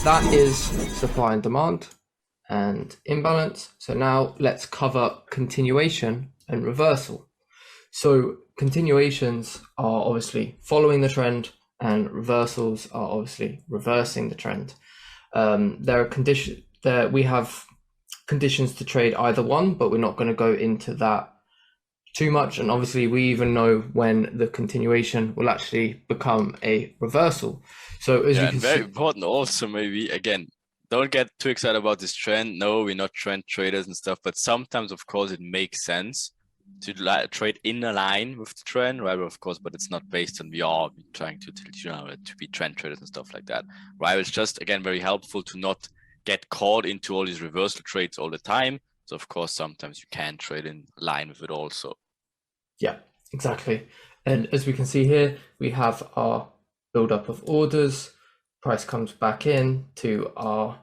that is supply and demand and imbalance. So now let's cover continuation and reversal. So continuations are obviously following the trend, and reversals are obviously reversing the trend. There are conditions there. We have conditions to trade either one, but we're not going to go into that too much. And obviously, we even know when the continuation will actually become a reversal. So as you can very see, important also, maybe again, don't get too excited about this trend. No, we're not trend traders and stuff, but sometimes, of course, it makes sense to trade in a line with the trend, right? Of course, but it's not based on we are trying to be trend traders and stuff like that, right? It's just again very helpful to not get caught into all these reversal trades all the time. So of course, sometimes you can trade in line with it also. yeah, exactly. And as we can see here, we have our buildup of orders. Price comes back in to our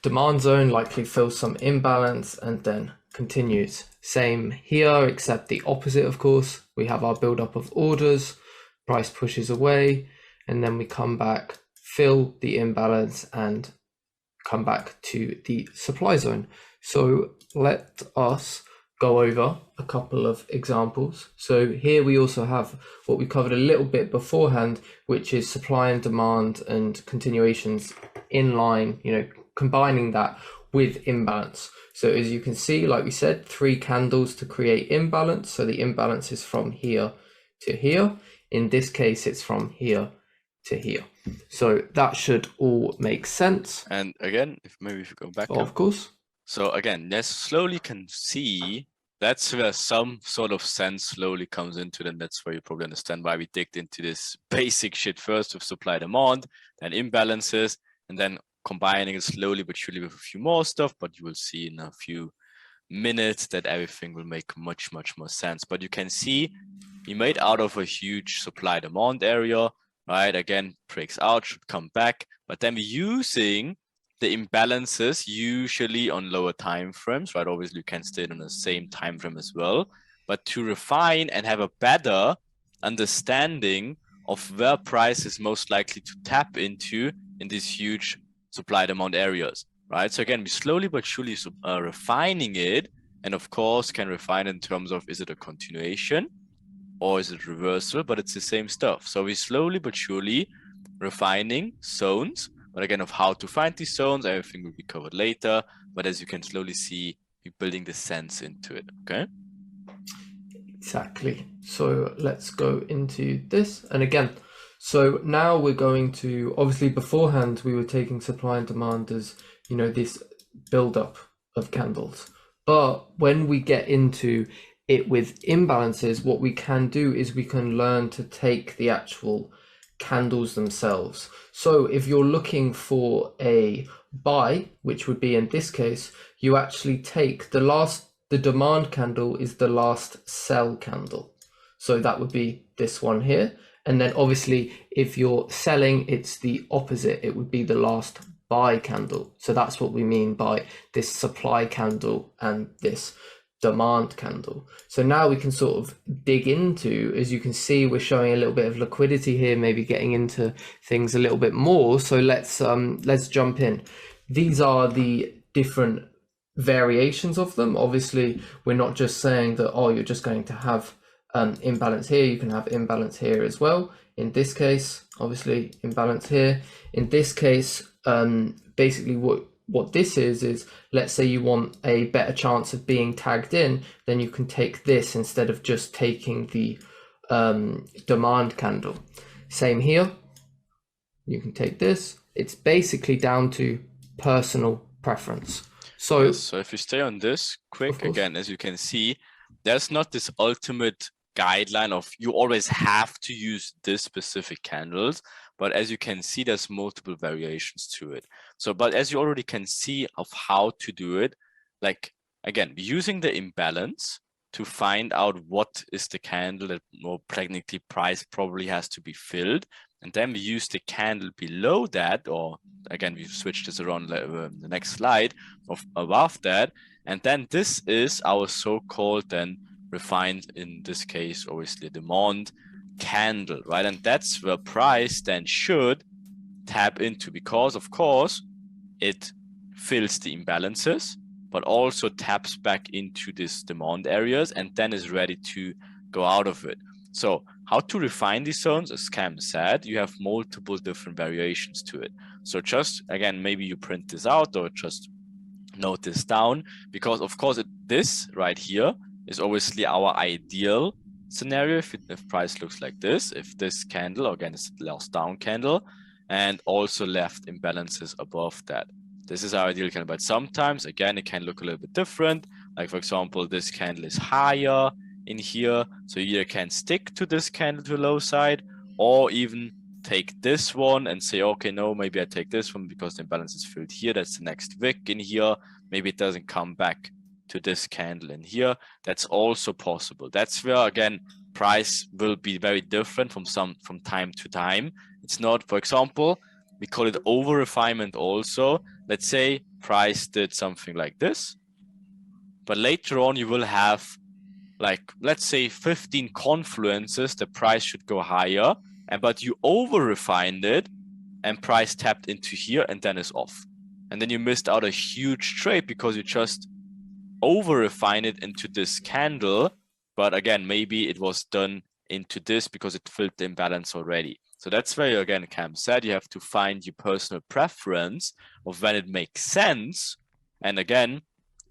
demand zone, likely fills some imbalance, and then continues. Same here, except the opposite, of course. We have our buildup of orders, price pushes away, and then we come back, fill the imbalance, and come back to the supply zone. So let us go over a couple of examples. So here we also have what we covered a little bit beforehand, which is supply and demand and continuations in line, combining that with imbalance. So as you can see, like we said, 3 candles to create imbalance. So the imbalance is from here to here. In this case, it's from here to here. So that should all make sense. And again, if you go back, of course. So again, let's slowly can see that's where some sort of sense slowly comes into it, and that's where you probably understand why we digged into this basic shit first with supply demand, then imbalances, and then combining it slowly but surely with a few more stuff. But you will see in a few minutes that everything will make much more sense. But you can see we made out of a huge supply demand area, right? Again, breaks out, should come back, but then we're using the imbalances usually on lower time frames, right? Obviously, you can stay on the same time frame as well, but to refine and have a better understanding of where price is most likely to tap into in these huge supply demand areas, right? So again, we slowly but surely refining it, and of course can refine in terms of is it a continuation or is it reversal, but it's the same stuff. So we slowly but surely refining zones. But again, of how to find these zones, everything will be covered later. But as you can slowly see, we're building the sense into it, okay? Exactly. So let's go into this. And again, so now we're going to, obviously beforehand, we were taking supply and demand as, this buildup of candles. But when we get into it with imbalances, what we can do is we can learn to take the actual candles themselves. So if you're looking for a buy, which would be in this case, you actually take the demand candle is the last sell candle. So that would be this one here. And then obviously if you're selling, it's the opposite. It would be the last buy candle. So that's what we mean by this supply candle and this demand candle. So now we can sort of dig into, as you can see, we're showing a little bit of liquidity here, maybe getting into things a little bit more. So let's jump in. These are the different variations of them. Obviously, we're not just saying that, oh, you're just going to have imbalance here. You can have imbalance here as well. In this case, obviously, imbalance here. In this case, basically what this is let's say you want a better chance of being tagged in, then you can take this instead of just taking the demand candle. Same here, you can take this. It's basically down to personal preference. So, yes, so if you stay on this quick, again, as you can see, there's not this ultimate guideline of you always have to use this specific candles, but as you can see, there's multiple variations to it. So, but as you already can see of how to do it, like, again, using the imbalance to find out what is the candle that more technically price probably has to be filled. And then we use the candle below that, or again, we've switched this around the next slide of above that. And then this is our so-called then refined, in this case, obviously demand candle, right? And that's where price then should tap into, because of course, it fills the imbalances, but also taps back into these demand areas and then is ready to go out of it. So how to refine these zones, as Cam said, you have multiple different variations to it. So just, again, maybe you print this out or just note this down, because of course this right here is obviously our ideal scenario if price looks like this, if this candle, again, is the last down candle, and also left imbalances above that. This is our ideal candle, but sometimes, again, it can look a little bit different. Like, for example, this candle is higher in here, so you either can stick to this candle to the low side, or even take this one and say, okay, no, maybe I take this one because the imbalance is filled here. That's the next wick in here. Maybe it doesn't come back to this candle in here. That's also possible. That's where, again, price will be very different from time to time. It's not, for example, we call it over refinement also. Let's say price did something like this, but later on you will have, like, let's say 15 confluences, the price should go higher, but you over refined it and price tapped into here and then is off. And then you missed out a huge trade because you just over refined it into this candle. But again, maybe it was done into this because it filled the imbalance already. So that's where, again, Cam said, you have to find your personal preference of when it makes sense. And again,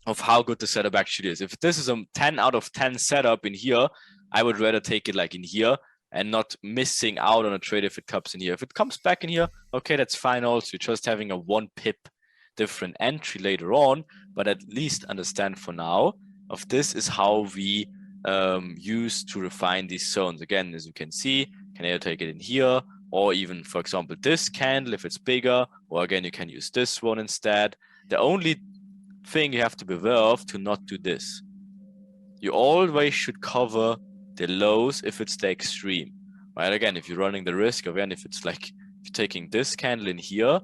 of how good the setup actually is. If this is a 10 out of 10 setup in here, I would rather take it like in here and not missing out on a trade if it comes in here. If it comes back in here, okay, that's fine also. You're just having a 1 pip different entry later on, but at least understand for now of this is how we use to refine these zones. Again, as you can see, you can either take it in here, or even, for example, this candle if it's bigger, or again, you can use this one instead. The only thing you have to be aware of to not do this. You always should cover the lows if it's the extreme, right? Again, if you're running the risk, again, if it's like, if you're taking this candle in here,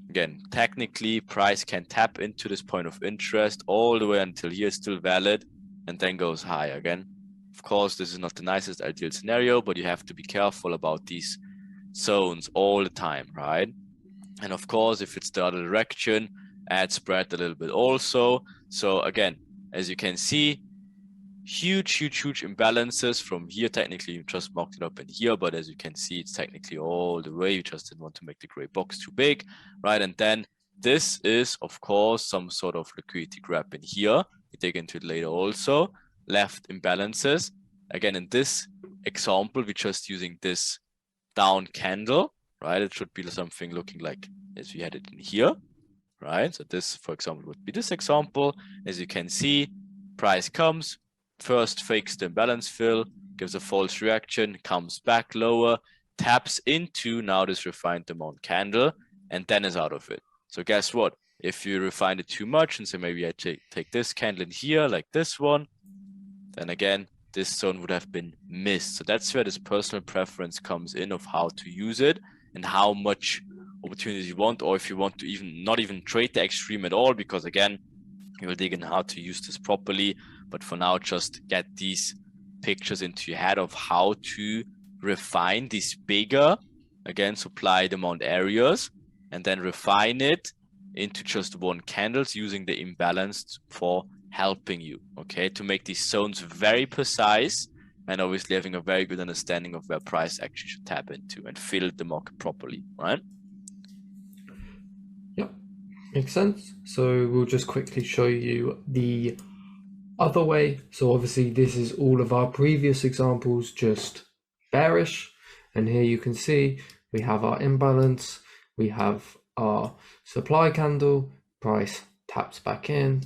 again, technically price can tap into this point of interest all the way until here is still valid and then goes high again. Of course, this is not the nicest ideal scenario, but you have to be careful about these zones all the time, right? And of course, if it's the other direction, add spread a little bit also. So again, as you can see, huge imbalances from here. Technically, you just marked it up in here, but as you can see, it's technically all the way. You just didn't want to make the gray box too big, right? And then this is, of course, some sort of liquidity grab in here. We dig into it later also. Left imbalances. Again, in this example, we're just using this down candle, right? It should be something looking like as we had it in here, right? So this, for example, would be this example. As you can see, price comes, first fakes the imbalance fill, gives a false reaction, comes back lower, taps into now this refined demand candle, and then is out of it. So guess what? If you refine it too much and say maybe I take this candle in here, like this one, then again, this zone would have been missed. So that's where this personal preference comes in of how to use it and how much opportunities you want, or if you want to even not even trade the extreme at all, because again, you will dig in how to use this properly. But for now, just get these pictures into your head of how to refine these bigger, again, supply demand areas, and then refine it into just one candles using the imbalanced for helping you, okay, to make these zones very precise and obviously having a very good understanding of where price actually should tap into and fill the market properly, right? Yep, makes sense. So we'll just quickly show you the other way. So obviously this is all of our previous examples, just bearish. And here you can see we have our imbalance, we have our supply candle, price taps back in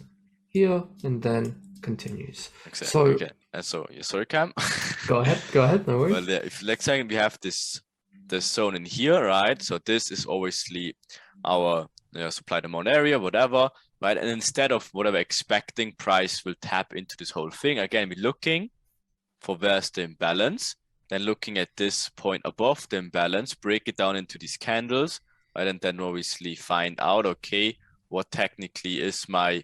here and then continues. Exactly. So, okay. And so, sorry, Cam. go ahead, no worries. Well, yeah, if let's say we have this zone in here, right? So this is obviously our supply demand area, whatever, right? And instead of whatever expecting, price will tap into this whole thing. Again, we're looking for where's the imbalance, then looking at this point above the imbalance, break it down into these candles, right? And then obviously find out, okay, what technically is my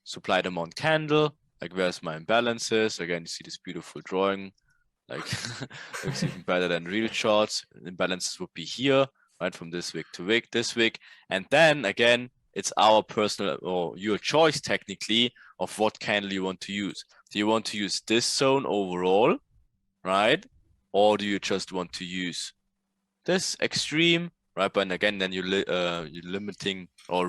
supply demand candle, like where's my imbalances. Again, you see this beautiful drawing, like looks even better than real charts. Imbalances would be here, right? From this wick to wick, this wick. And then again, it's our personal or your choice technically of what candle you want to use. Do you want to use this zone overall, right? Or do you just want to use this extreme, right? But again, then you're limiting or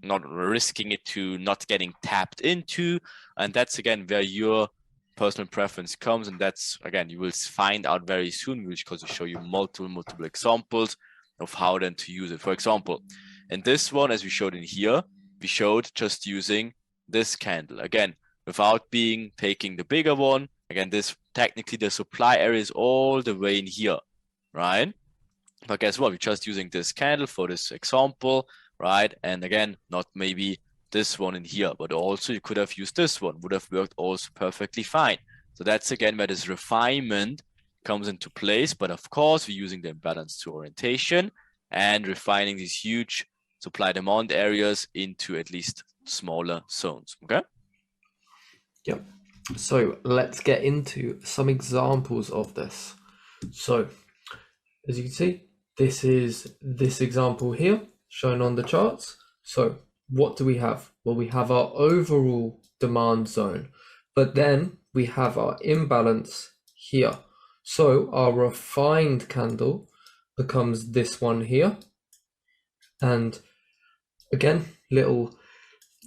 not risking it to not getting tapped into. And that's again where your personal preference comes. And that's again, you will find out very soon, because we show you multiple examples of how then to use it. For example, in this one, as we showed in here, we showed just using this candle. Again, without taking the bigger one. Again, this technically the supply area is all the way in here, right? But guess what? We're just using this candle for this example, right? And again, not maybe this one in here, but also you could have used this one, would have worked also perfectly fine. So that's again where this refinement comes into place. But of course, we're using the imbalance to orientation and refining these huge supply demand areas into at least smaller zones. Okay. Yep. So let's get into some examples of this. So as you can see, this is this example here shown on the charts. So what do we have? Well, we have our overall demand zone, but then we have our imbalance here. So our refined candle becomes this one here. And again, little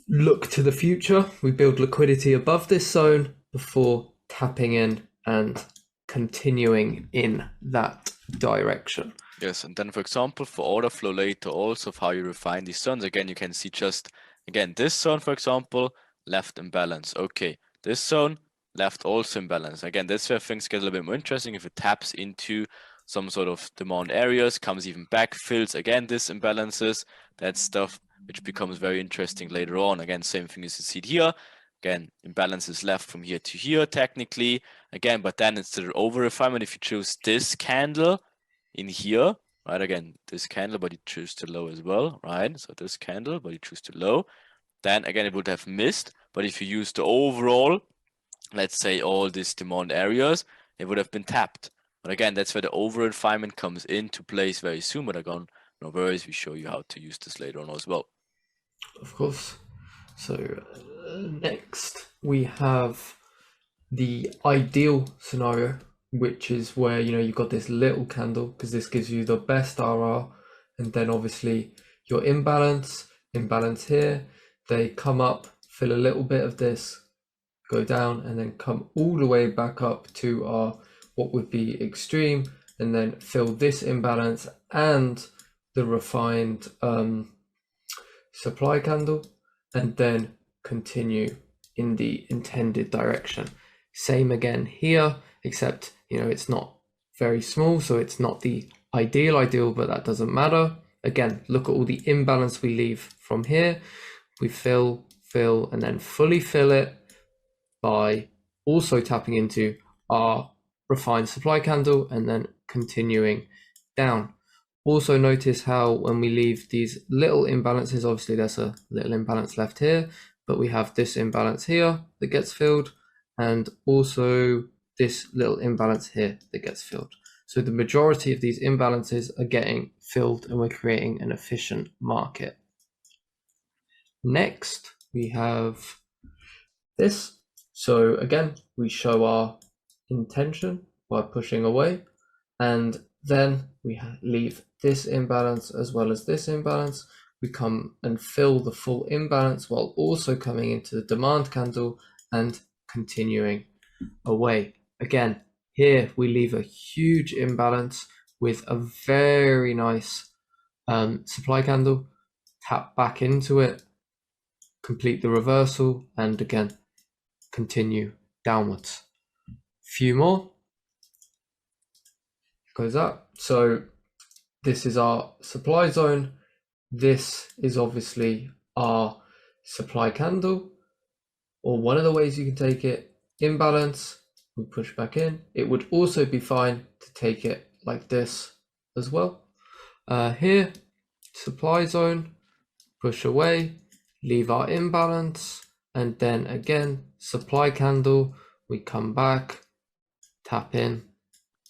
look to the future. We build liquidity above this zone before tapping in and continuing in that direction. Yes, and then for example, for order flow later also of how you refine these zones, again, you can see just, again, this zone, for example, left imbalance. Okay, this zone, left also imbalance. Again, that's where things get a little bit more interesting. If it taps into some sort of demand areas, comes even back, fills again this imbalances, that's stuff which becomes very interesting later on. Again, same thing as you see here. Again, imbalance is left from here to here technically. Again, but then it's the over refinement if you choose this candle in here, right? Again, this candle, but you choose the low as well, right? So this candle, but you choose the low. Then again, it would have missed. But if you use the overall, let's say all these demand areas, it would have been tapped. But again, that's where the over refinement comes into place very soon. But again, no worries, we show you how to use this later on as well. Of course. So next we have the ideal scenario, which is where you've got this little candle because this gives you the best RR, and then obviously your imbalance here, they come up, fill a little bit of this, go down, and then come all the way back up to our what would be extreme, and then fill this imbalance and the refined supply candle, and then continue in the intended direction. Same again here, except it's not very small, so it's not the ideal, but that doesn't matter. Again, look at all the imbalance we leave from here. We fill, and then fully fill it by also tapping into our refined supply candle and then continuing down. Also notice how when we leave these little imbalances, obviously there's a little imbalance left here, but we have this imbalance here that gets filled, and also this little imbalance here that gets filled. So the majority of these imbalances are getting filled and we're creating an efficient market. Next, we have this. So again, we show our intention by pushing away, and then we leave this imbalance as well as this imbalance. We come and fill the full imbalance while also coming into the demand candle and continuing away. Again, here we leave a huge imbalance with a very nice supply candle, tap back into it, complete the reversal, and again, continue downwards. Few more. Goes up. So this is our supply zone. This is obviously our supply candle, or one of the ways you can take it. Imbalance, we push back in. It would also be fine to take it like this as well. Here, supply zone, push away, leave our imbalance, and then again, supply candle, we come back, tap in,